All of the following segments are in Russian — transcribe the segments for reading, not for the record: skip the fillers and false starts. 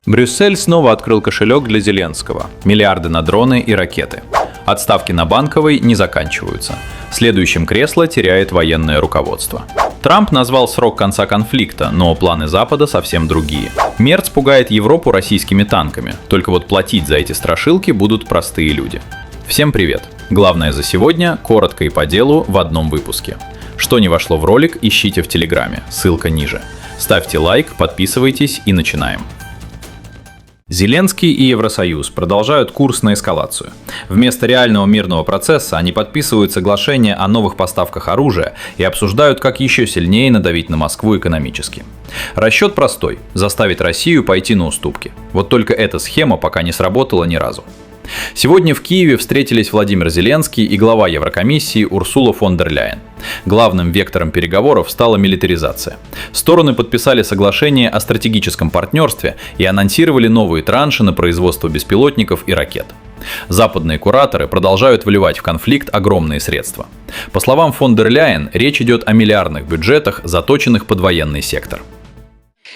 Брюссель снова открыл кошелек для Зеленского. Миллиарды на дроны и ракеты. Отставки на Банковой не заканчиваются. Следующим кресло теряет военное руководство. Трамп назвал срок конца конфликта, но планы Запада совсем другие. Мерц пугает Европу российскими танками, только вот платить за эти страшилки будут простые люди. Всем привет! Главное за сегодня, коротко и по делу, в одном выпуске. Что не вошло в ролик, ищите в Телеграме, ссылка ниже. Ставьте лайк, подписывайтесь и начинаем. Зеленский и Евросоюз продолжают курс на эскалацию. Вместо реального мирного процесса они подписывают соглашение о новых поставках оружия и обсуждают, как еще сильнее надавить на Москву экономически. Расчет простой – заставить Россию пойти на уступки. Вот только эта схема пока не сработала ни разу. Сегодня в Киеве встретились Владимир Зеленский и глава Еврокомиссии Урсула фон дер Ляйен. Главным вектором переговоров стала милитаризация. Стороны подписали соглашение о стратегическом партнерстве и анонсировали новые транши на производство беспилотников и ракет. Западные кураторы продолжают вливать в конфликт огромные средства. По словам фон дер Ляйен, речь идет о миллиардных бюджетах, заточенных под военный сектор.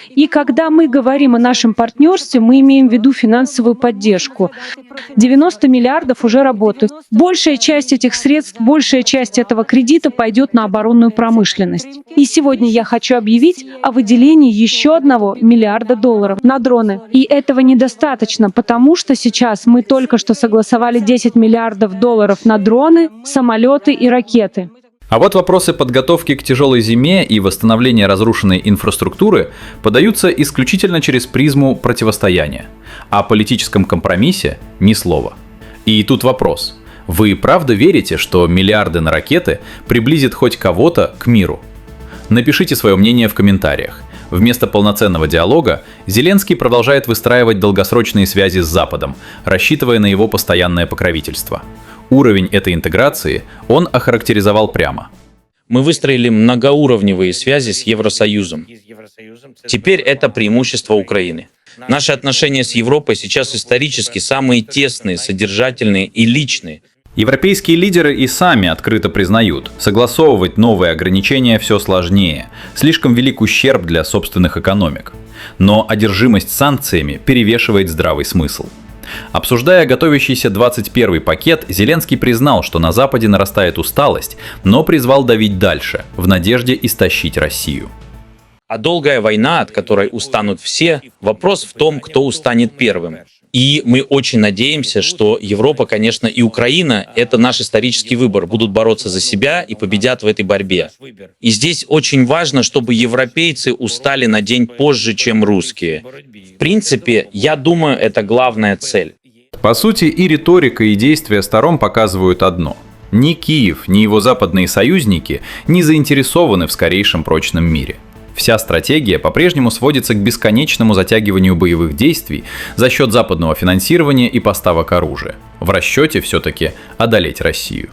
И когда мы говорим о нашем партнерстве, мы имеем в виду финансовую поддержку. 90 миллиардов уже работают. Большая часть этих средств, большая часть этого кредита пойдет на оборонную промышленность. И сегодня я хочу объявить о выделении еще $1 миллиарда на дроны. И этого недостаточно, потому что сейчас мы только что согласовали $10 миллиардов на дроны, самолеты и ракеты. А вот вопросы подготовки к тяжелой зиме и восстановления разрушенной инфраструктуры подаются исключительно через призму противостояния. О политическом компромиссе ни слова. И тут вопрос. Вы правда верите, что миллиарды на ракеты приблизят хоть кого-то к миру? Напишите свое мнение в комментариях. Вместо полноценного диалога Зеленский продолжает выстраивать долгосрочные связи с Западом, рассчитывая на его постоянное покровительство. Уровень этой интеграции он охарактеризовал прямо. Мы выстроили многоуровневые связи с Евросоюзом. Теперь это преимущество Украины. Наши отношения с Европой сейчас исторически самые тесные, содержательные и личные. Европейские лидеры и сами открыто признают, согласовывать новые ограничения все сложнее, слишком велик ущерб для собственных экономик. Но одержимость санкциями перевешивает здравый смысл. Обсуждая готовящийся 21-й пакет, Зеленский признал, что на Западе нарастает усталость, но призвал давить дальше, в надежде истощить Россию. А долгая война, от которой устанут все, вопрос в том, кто устанет первым. И мы очень надеемся, что Европа, конечно, и Украина — это наш исторический выбор, будут бороться за себя и победят в этой борьбе. И здесь очень важно, чтобы европейцы устали на день позже, чем русские. В принципе, я думаю, это главная цель. По сути, и риторика, и действия сторон показывают одно. Ни Киев, ни его западные союзники не заинтересованы в скорейшем прочном мире. Вся стратегия по-прежнему сводится к бесконечному затягиванию боевых действий за счет западного финансирования и поставок оружия. В расчете все-таки одолеть Россию.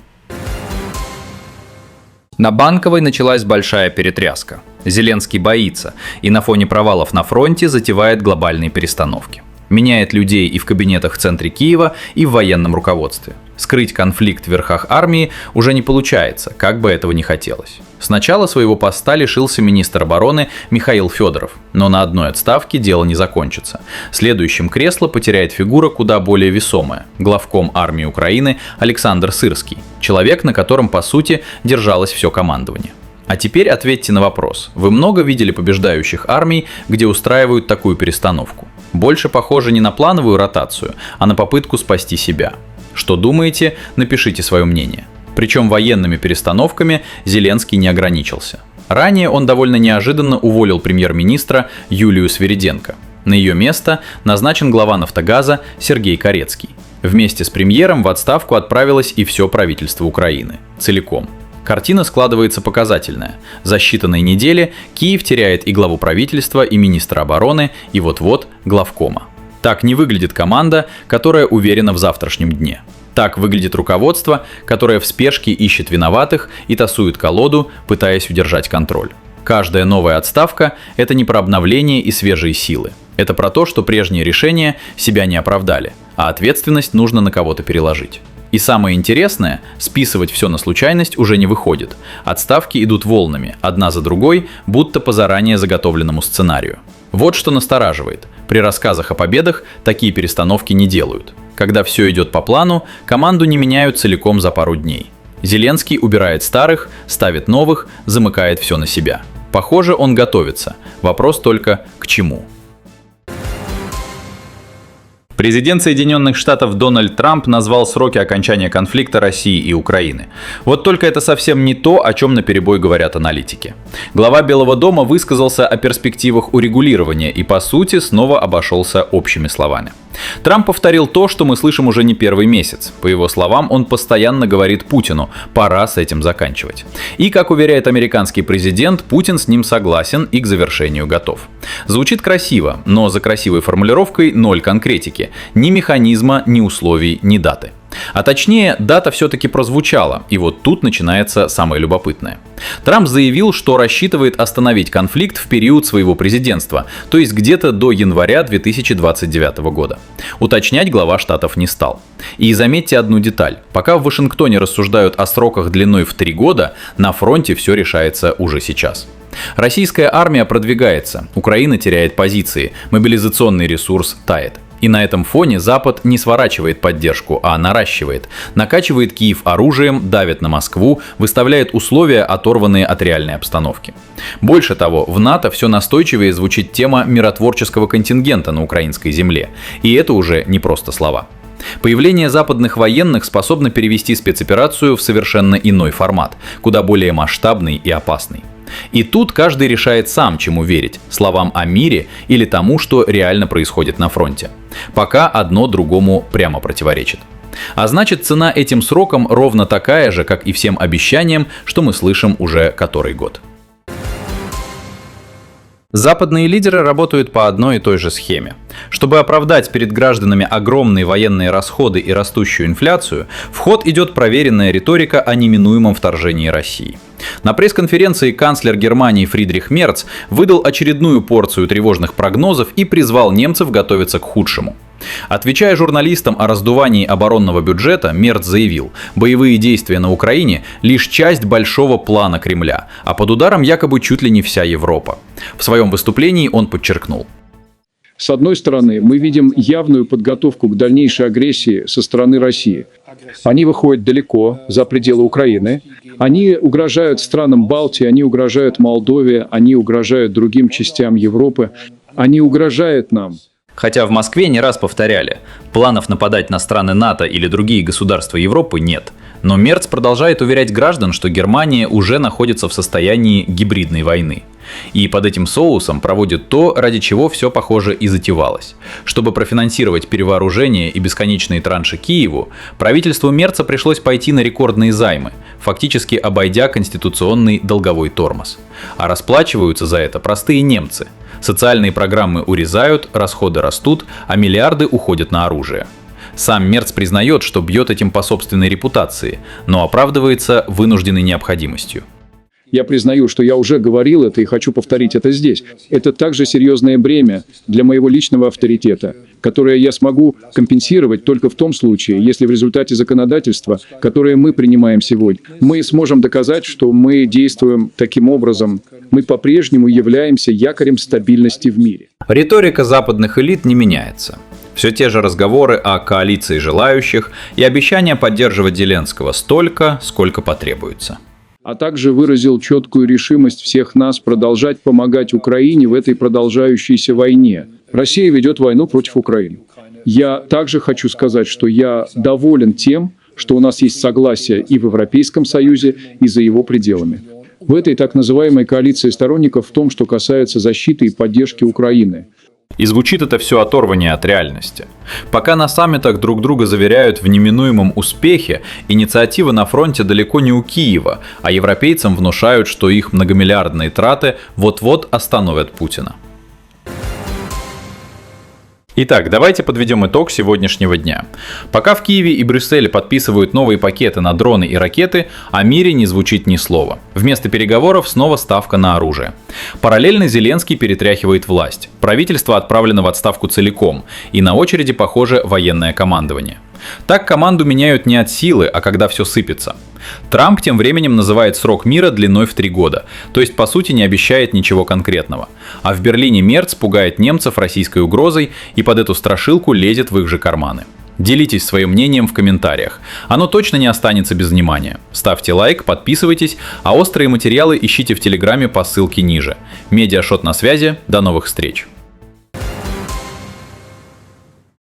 На Банковой началась большая перетряска. Зеленский боится и на фоне провалов на фронте затевает глобальные перестановки. Меняет людей и в кабинетах в центре Киева, и в военном руководстве. Скрыть конфликт в верхах армии уже не получается, как бы этого ни хотелось. Сначала своего поста лишился министр обороны Михаил Федоров, но на одной отставке дело не закончится. Следующим кресло потеряет фигура куда более весомая – главком армии Украины Александр Сырский, человек, на котором, по сути, держалось все командование. А теперь ответьте на вопрос. Вы много видели побеждающих армий, где устраивают такую перестановку? Больше похоже не на плановую ротацию, а на попытку спасти себя. Что думаете, напишите свое мнение. Причем военными перестановками Зеленский не ограничился. Ранее он довольно неожиданно уволил премьер-министра Юлию Свириденко. На ее место назначен глава «Нафтогаза» Сергей Корецкий. Вместе с премьером в отставку отправилось и все правительство Украины. Целиком. Картина складывается показательная. За считанные недели Киев теряет и главу правительства, и министра обороны, и вот-вот главкома. Так не выглядит команда, которая уверена в завтрашнем дне. Так выглядит руководство, которое в спешке ищет виноватых и тасует колоду, пытаясь удержать контроль. Каждая новая отставка – это не про обновление и свежие силы. Это про то, что прежние решения себя не оправдали, а ответственность нужно на кого-то переложить. И самое интересное, списывать все на случайность уже не выходит. Отставки идут волнами, одна за другой, будто по заранее заготовленному сценарию. Вот что настораживает. При рассказах о победах такие перестановки не делают. Когда все идет по плану, команду не меняют целиком за пару дней. Зеленский убирает старых, ставит новых, замыкает все на себя. Похоже, он готовится. Вопрос только к чему. Президент Соединенных Штатов Дональд Трамп назвал сроки окончания конфликта России и Украины. Вот только это совсем не то, о чем наперебой говорят аналитики. Глава Белого дома высказался о перспективах урегулирования и, по сути, снова обошелся общими словами. Трамп повторил то, что мы слышим уже не первый месяц. По его словам, он постоянно говорит Путину: пора с этим заканчивать. И, как уверяет американский президент, Путин с ним согласен и к завершению готов. Звучит красиво, но за красивой формулировкой ноль конкретики. Ни механизма, ни условий, ни даты. А точнее, дата все-таки прозвучала, и вот тут начинается самое любопытное. Трамп заявил, что рассчитывает остановить конфликт в период своего президентства, то есть где-то до января 2029 года. Уточнять глава штатов не стал. И заметьте одну деталь. Пока в Вашингтоне рассуждают о сроках длиной в 3 года, на фронте все решается уже сейчас. Российская армия продвигается, Украина теряет позиции, мобилизационный ресурс тает. И на этом фоне Запад не сворачивает поддержку, а наращивает. Накачивает Киев оружием, давит на Москву, выставляет условия, оторванные от реальной обстановки. Больше того, в НАТО все настойчивее звучит тема миротворческого контингента на украинской земле. И это уже не просто слова. Появление западных военных способно перевести спецоперацию в совершенно иной формат, куда более масштабный и опасный. И тут каждый решает сам, чему верить – словам о мире или тому, что реально происходит на фронте. Пока одно другому прямо противоречит. А значит, цена этим срокам ровно такая же, как и всем обещаниям, что мы слышим уже который год. Западные лидеры работают по одной и той же схеме. Чтобы оправдать перед гражданами огромные военные расходы и растущую инфляцию, в ход идет проверенная риторика о неминуемом вторжении России. На пресс-конференции канцлер Германии Фридрих Мерц выдал очередную порцию тревожных прогнозов и призвал немцев готовиться к худшему. Отвечая журналистам о раздувании оборонного бюджета, Мерц заявил: боевые действия на Украине – лишь часть большого плана Кремля, а под ударом якобы чуть ли не вся Европа. В своем выступлении он подчеркнул: с одной стороны, мы видим явную подготовку к дальнейшей агрессии со стороны России. Они выходят далеко, за пределы Украины. Они угрожают странам Балтии, они угрожают Молдове, они угрожают другим частям Европы. Они угрожают нам. Хотя в Москве не раз повторяли, планов нападать на страны НАТО или другие государства Европы нет. Но Мерц продолжает уверять граждан, что Германия уже находится в состоянии гибридной войны. И под этим соусом проводит то, ради чего все, похоже, и затевалось. Чтобы профинансировать перевооружение и бесконечные транши Киеву, правительству Мерца пришлось пойти на рекордные займы, фактически обойдя конституционный долговой тормоз. А расплачиваются за это простые немцы. Социальные программы урезают, расходы растут, а миллиарды уходят на оружие. Сам Мерц признает, что бьет этим по собственной репутации, но оправдывается вынужденной необходимостью. Я признаю, что я уже говорил это и хочу повторить это здесь. Это также серьезное бремя для моего личного авторитета, которое я смогу компенсировать только в том случае, если в результате законодательства, которое мы принимаем сегодня, мы сможем доказать, что мы действуем таким образом. Мы по-прежнему являемся якорем стабильности в мире. Риторика западных элит не меняется. Все те же разговоры о коалиции желающих и обещания поддерживать Зеленского столько, сколько потребуется. А также выразил четкую решимость всех нас продолжать помогать Украине в этой продолжающейся войне. Россия ведет войну против Украины. Я также хочу сказать, что я доволен тем, что у нас есть согласие и в Европейском Союзе, и за его пределами. В этой так называемой коалиции сторонников в том, что касается защиты и поддержки Украины. И звучит это все оторвание от реальности. Пока на саммитах друг друга заверяют в неминуемом успехе, инициатива на фронте далеко не у Киева, а европейцам внушают, что их многомиллиардные траты вот-вот остановят Путина. Итак, давайте подведем итог сегодняшнего дня. Пока в Киеве и Брюсселе подписывают новые пакеты на дроны и ракеты, о мире не звучит ни слова. Вместо переговоров снова ставка на оружие. Параллельно Зеленский перетряхивает власть. Правительство отправлено в отставку целиком, и на очереди, похоже, военное командование. Так команду меняют не от силы, а когда все сыпется. Трамп тем временем называет срок мира длиной в 3 года, то есть по сути не обещает ничего конкретного. А в Берлине Мерц пугает немцев российской угрозой и под эту страшилку лезет в их же карманы. Делитесь своим мнением в комментариях. Оно точно не останется без внимания. Ставьте лайк, подписывайтесь, а острые материалы ищите в Телеграме по ссылке ниже. Медиашот на связи. До новых встреч.